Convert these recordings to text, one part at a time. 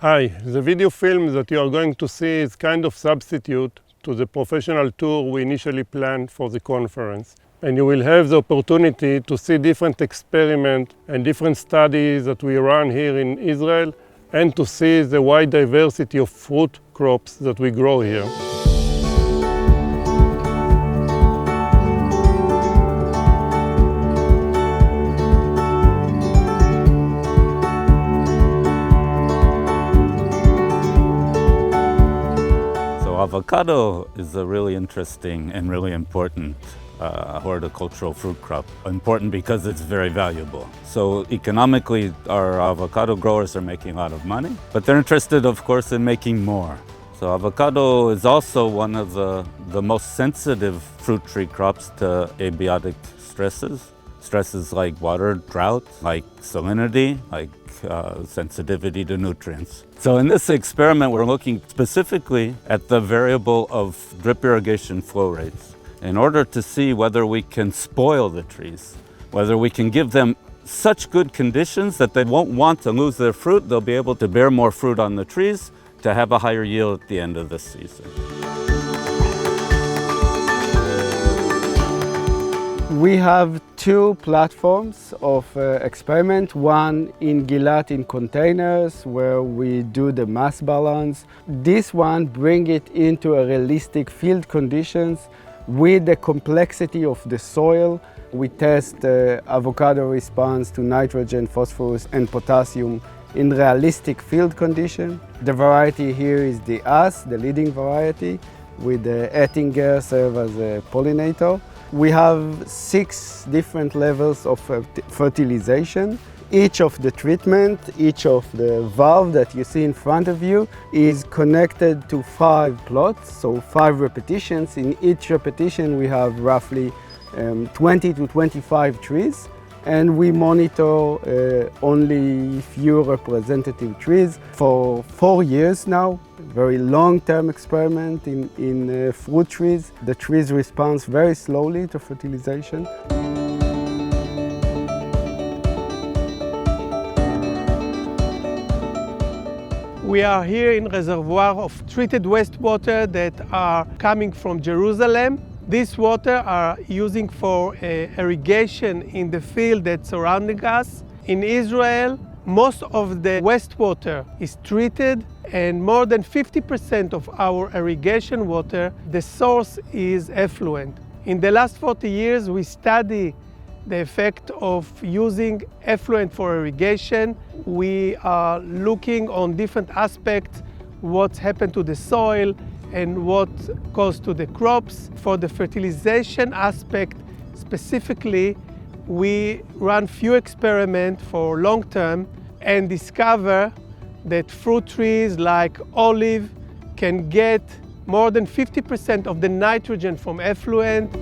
Hi, the video film that you are going to see is kind of substitute to the professional tour we initially planned for the conference. And you will have the opportunity to see different experiments and different studies that we run here in Israel, and to see the wide diversity of fruit crops that we grow here. Avocado is a really interesting and really important horticultural fruit crop. Important because it's very valuable. So economically, our avocado growers are making a lot of money, but they're interested, of course, in making more. So avocado is also one of the most sensitive fruit tree crops to abiotic stresses. Stresses like water, drought, like salinity, like sensitivity to nutrients. So in this experiment, we're looking specifically at the variable of drip irrigation flow rates in order to see whether we can spoil the trees, whether we can give them such good conditions that they won't want to lose their fruit. They'll be able to bear more fruit on the trees to have a higher yield at the end of the season. We have two platforms of experiment, one in Gilat in containers where we do the mass balance. This one bring it into a realistic field conditions with the complexity of the soil. We test avocado response to nitrogen, phosphorus and potassium in realistic field condition. The variety here is the the leading variety, with the Ettinger serve as a pollinator. We have 6 different levels of fertilization. Each of the treatment, each of the valve that you see in front of you is connected to 5 plots, so 5 repetitions. In each repetition we have roughly 20 to 25 trees, and we monitor only few representative trees for 4 years now. Very long-term experiment in fruit trees. The trees respond very slowly to fertilization. We are here in reservoir of treated wastewater that are coming from Jerusalem. This water are using for irrigation in the field that's surrounding us. In Israel, most of the wastewater is treated, and more than 50% of our irrigation water, the source is effluent. In the last 40 years, we study the effect of using effluent for irrigation. We are looking on different aspects, what's happened to the soil and what caused to the crops. For the fertilization aspect specifically, we run few experiments for long term and discover that fruit trees like olive can get more than 50% of the nitrogen from effluent.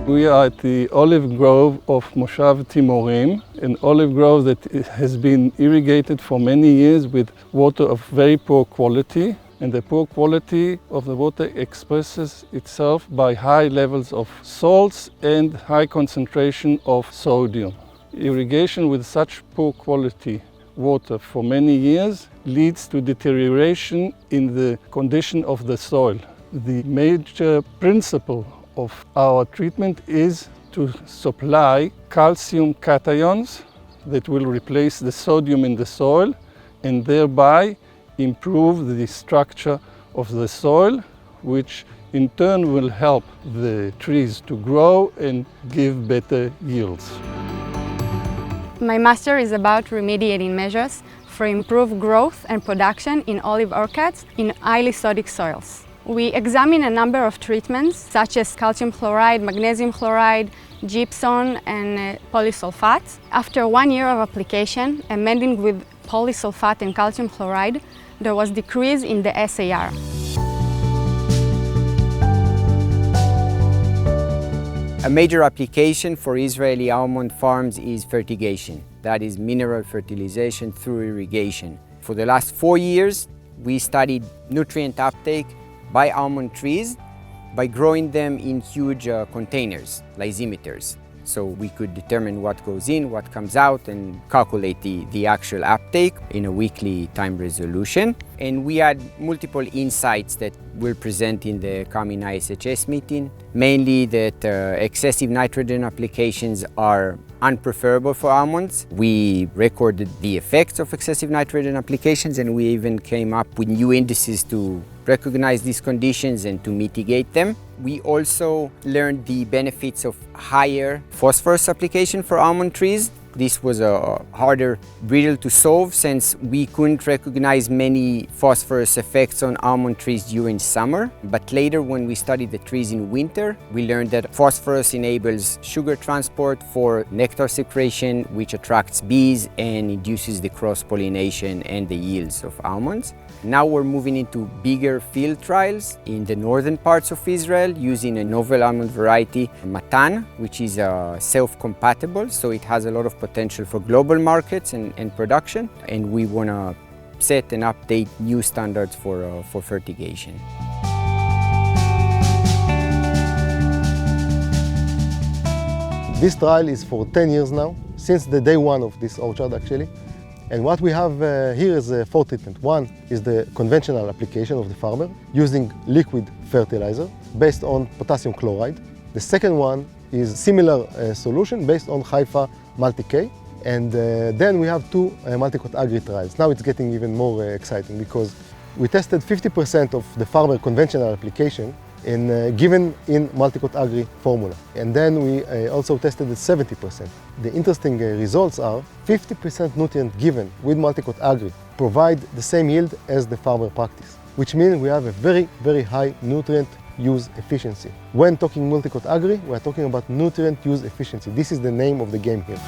We are at the olive grove of Moshav Timorim, an olive grove that has been irrigated for many years with water of very poor quality. And the poor quality of the water expresses itself by high levels of salts and high concentration of sodium. Irrigation with such poor quality water for many years leads to deterioration in the condition of the soil. The major principle of our treatment is to supply calcium cations that will replace the sodium in the soil and thereby improve the structure of the soil, which in turn will help the trees to grow and give better yields. My master is about remediating measures for improved growth and production in olive orchards in highly sodic soils. We examine a number of treatments such as calcium chloride, magnesium chloride, gypsum and polysulfate. After 1 year of application, amending with polysulfate and calcium chloride, there was decrease in the SAR. A major application for Israeli almond farms is fertigation, that is mineral fertilization through irrigation. For the last 4 years, we studied nutrient uptake by almond trees by growing them in huge containers, lysimeters. so we could determine what goes in, what comes out, and calculate the actual uptake in a weekly time resolution. And we had multiple insights that we'll present in the coming ISHS meeting, mainly that excessive nitrogen applications are unpreferable for almonds. We recorded the effects of excessive nitrogen applications, and we even came up with new indices to recognize these conditions and to mitigate them. We also learned the benefits of higher phosphorus application for almond trees. This was a harder riddle to solve since we couldn't recognize many phosphorus effects on almond trees during summer. But later, when we studied the trees in winter, we learned that phosphorus enables sugar transport for nectar secretion, which attracts bees and induces the cross-pollination and the yields of almonds. Now we're moving into bigger field trials in the northern parts of Israel using a novel almond variety, Matan, which is self-compatible, so it has a lot of potential for global markets and production. And we want to set and update new standards for fertigation. This trial is for 10 years now, since the day one of this orchard actually. And what we have here is 4 treatments. One is the conventional application of the farmer using liquid fertilizer based on potassium chloride. The second one is similar solution based on Haifa Multi-K. And then we have 2 multi-coat agri trials. Now it's getting even more exciting because we tested 50% of the farmer conventional application given in multi-coat agri formula. And then we also tested at 70%. The interesting results are 50% nutrient given with multi-coat agri provide the same yield as the farmer practice, which means we have a very, very high nutrient use efficiency. When talking multi-coat agri, we are talking about nutrient use efficiency. This is the name of the game here.